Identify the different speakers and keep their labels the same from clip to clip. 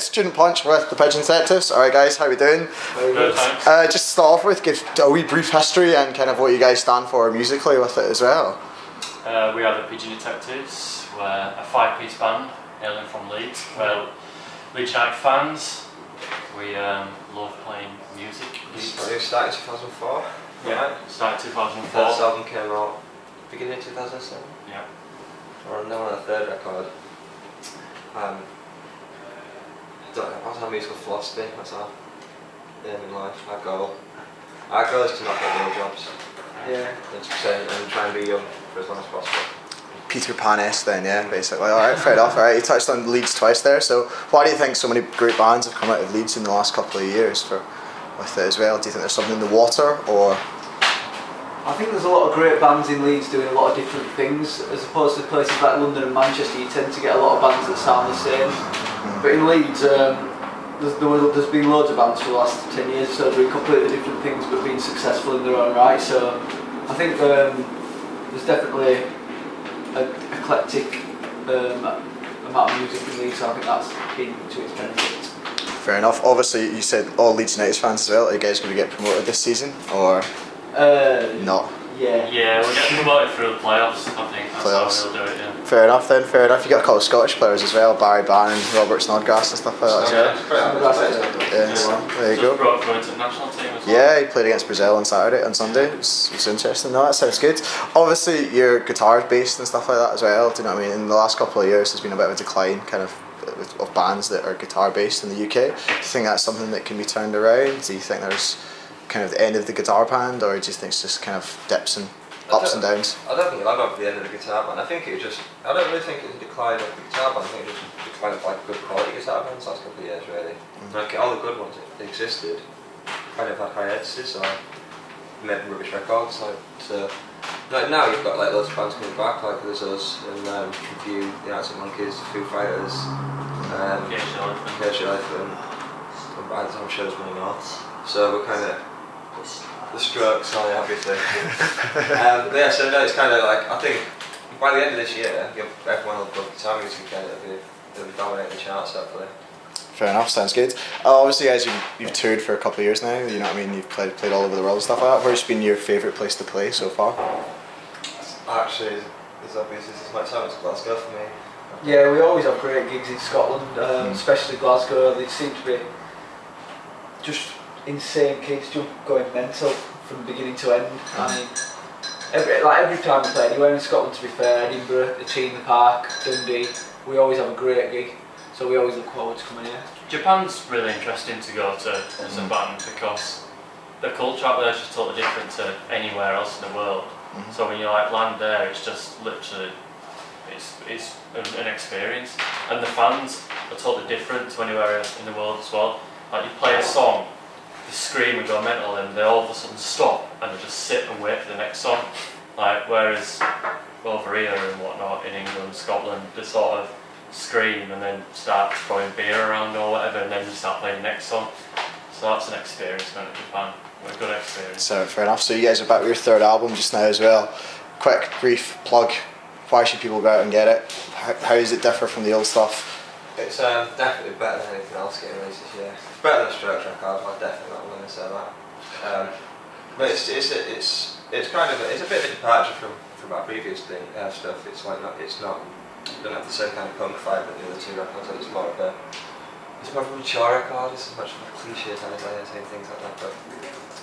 Speaker 1: Student Punch with the Pigeon Detectives. Alright guys, how we doing?
Speaker 2: Good, thanks.
Speaker 1: Just to start off with, give a wee brief history and kind of what you guys stand for musically with it as well.
Speaker 2: We are the Pigeon Detectives. We're a 5-piece band hailing from Leeds. We're Leeds United fans. We love playing music.
Speaker 3: We started 2004.
Speaker 2: Yeah,
Speaker 3: right?
Speaker 2: started 2004.
Speaker 3: First album came out beginning of 2007.
Speaker 2: Yeah.
Speaker 3: We're now on the third record. I was on musical philosophy. That's our aim in life, our goal. Our goal is to not get real jobs.
Speaker 4: Yeah.
Speaker 3: And try and be young for as long as possible.
Speaker 1: Peter Pan-esque then, yeah, basically. Alright, fair enough. Alright, you touched on Leeds twice there, so why do you think so many great bands have come out of Leeds in the last couple of years with it as well? Do you think there's something in the water, or...?
Speaker 4: I think there's a lot of great bands in Leeds doing a lot of different things, as opposed to places like London and Manchester. You tend to get a lot of bands that sound the same. But in Leeds, there's been loads of bands for the last 10 years or so doing completely different things but being successful in their own right. So I think there's definitely an eclectic amount of music in Leeds, so I think that's been to its benefit.
Speaker 1: Fair enough. Obviously, you said all Leeds United fans as well. Are you guys going to get promoted this season, or...? Not.
Speaker 2: Yeah, we'll get promoted through the playoffs, I think. That's
Speaker 1: Playoffs.
Speaker 2: how we'll do it, yeah.
Speaker 1: Fair enough then, fair enough. You got a couple of Scottish players as well, Barry Bannon, Robert Snodgrass and stuff like that as well. Yeah, so there you go.
Speaker 2: Brought through international team as well.
Speaker 1: Yeah, he played against Brazil on Sunday. It was interesting. No, that sounds good. Obviously, your guitar's based and stuff like that as well. Do you know what I mean? In the last couple of years, there's been a bit of a decline, kind of bands that are guitar based in the UK. Do you think that's something that can be turned around? Do you think there's kind of the end of the guitar band, or do you think it's just kind of dips and ups and downs?
Speaker 3: I don't think it'll ever be the end of the guitar band. I don't really think it's a decline of the guitar band. I think it's just a decline of like good quality guitar bands the last couple of years, really. Like all the good ones that existed kind of had hiatuses, or made rubbish records. Like now you've got like loads of bands coming back, like there's us and a few, the Arctic Monkeys, Foo Fighters, Cage Elephant, and I'm sure there's many more. So we're kind of the Strokes, obviously. But yeah, so no, it's kind of like, I think by the end of this year, everyone will love guitar music again. It'll be dominating the charts, hopefully.
Speaker 1: Fair enough, sounds good. Obviously, guys, you've toured for a couple of years now. You know what I mean? You've played all over the world and stuff like that. Where's been your favourite place to play so far?
Speaker 3: Actually, it's obvious. This is my time. It's Glasgow for me.
Speaker 4: Yeah, we always have great gigs in Scotland, especially Glasgow. They seem to be just insane kids going mental from beginning to end. I mean, every time we play anywhere in Scotland, to be fair, Edinburgh, the Park, Dundee, we always have a great gig, so we always look forward to coming here.
Speaker 2: Japan's really interesting to go to as a band because the culture out there is just totally different to anywhere else in the world. So when you like land there, it's just literally it's an experience, and the fans are totally different to anywhere else in the world as well. Like you play a song, they scream and go mental, and they all of a sudden stop and they just sit and wait for the next song. Like whereas over here and whatnot in England, Scotland, they sort of scream and then start throwing beer around or whatever, and then you start playing the next song. So that's an experience going to Japan. A good experience.
Speaker 1: So fair enough. So you guys are back with your third album just now as well. Quick, brief plug. Why should people go out and get it? How does it differ from the old stuff?
Speaker 3: It's definitely better than anything else getting released this year. It's better than Strokes record. I'm definitely not going to say that. But it's kind of it's a bit of a departure from our previous stuff. It's like it doesn't have the same kind of punk vibe that the other two records. It's more of a mature record. It's much more cliche kind of saying things like that. But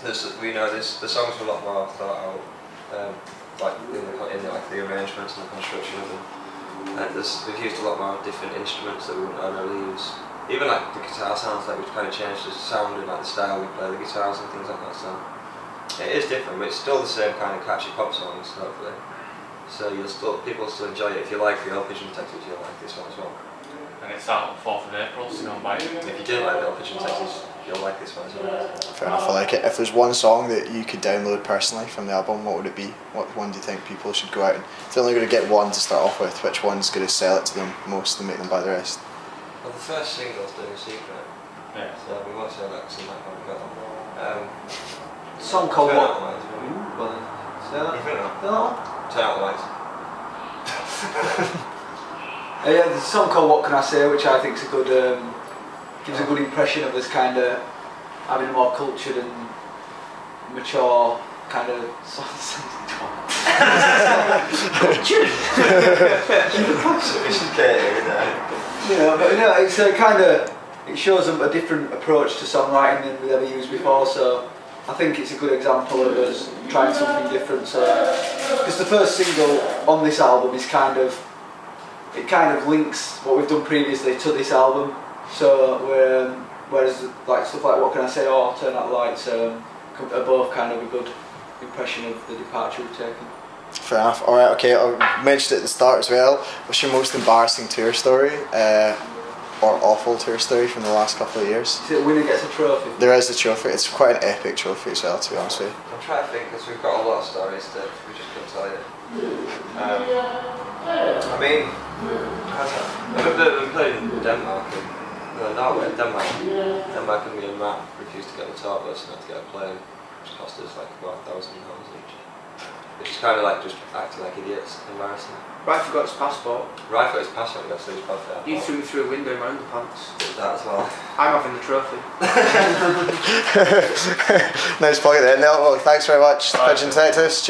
Speaker 3: the songs are a lot more thought out. Like in the arrangements and the construction of them. We've used a lot more different instruments that we wouldn't ordinarily use. Even like the guitar sounds like we've kind of changed the sound and like the style we play the guitars and things like that. So it is different, but it's still the same kind of catchy pop songs, hopefully. So people will still enjoy it. If you like the old Pigeon Detectives, you'll like this one as well.
Speaker 2: And it's out on 4th of April, so go and buy it.
Speaker 3: If you didn't like the old Pigeon Detectives, you'll like this one as well.
Speaker 1: Fair enough, I like it. If there's one song that you could download personally from the album, what would it be? What one do you think people should go out and... If they're only going to get one to start off with, which one's going to sell it to them most and make them buy the rest?
Speaker 3: Well, the first single's doing a secret.
Speaker 2: Yeah.
Speaker 3: So we won't say that because it might not go.
Speaker 4: A song called
Speaker 3: Turn
Speaker 4: What?
Speaker 3: Out the Lights.
Speaker 4: Say that?
Speaker 3: You think that?
Speaker 4: No.
Speaker 3: Turn Out the Lights.
Speaker 4: Yeah, there's a song called What Can I Say, which I think is a good gives a good impression of us kind of having a more cultured and mature kind of
Speaker 3: Sophisticated,
Speaker 4: but it's a kind of, it shows them a different approach to songwriting than we've ever used before, so I think it's a good example of us trying something different. So, because the first single on this album is it kind of links what we've done previously to this album. So whereas like stuff like What Can I Say or Turn Out the Lights are both kind of a good impression of the departure we've taken.
Speaker 1: Fair enough. Alright, okay, I mentioned it at the start as well. What's your most embarrassing tour story? Or awful tour story from the last couple of years?
Speaker 4: The winner gets a trophy.
Speaker 1: There is a trophy. It's quite an epic trophy as well, to be honest with you.
Speaker 3: I'm trying to think because we've got a lot of stories that we just couldn't tell you. I mean, we played in Denmark and Norway, Denmark and me and Matt refused to get on the tour bus and had to get a plane, which cost us like about £1,000 each. Which is kind of like just acting like idiots, embarrassing.
Speaker 5: Ryan forgot his passport.
Speaker 3: Ryan forgot his passport and got to his passport.
Speaker 5: You threw me through a window in my underpants.
Speaker 3: Did that as well.
Speaker 5: I'm having the trophy.
Speaker 1: Nice plug at the end there. Well, thanks very much, Pigeon Detectives.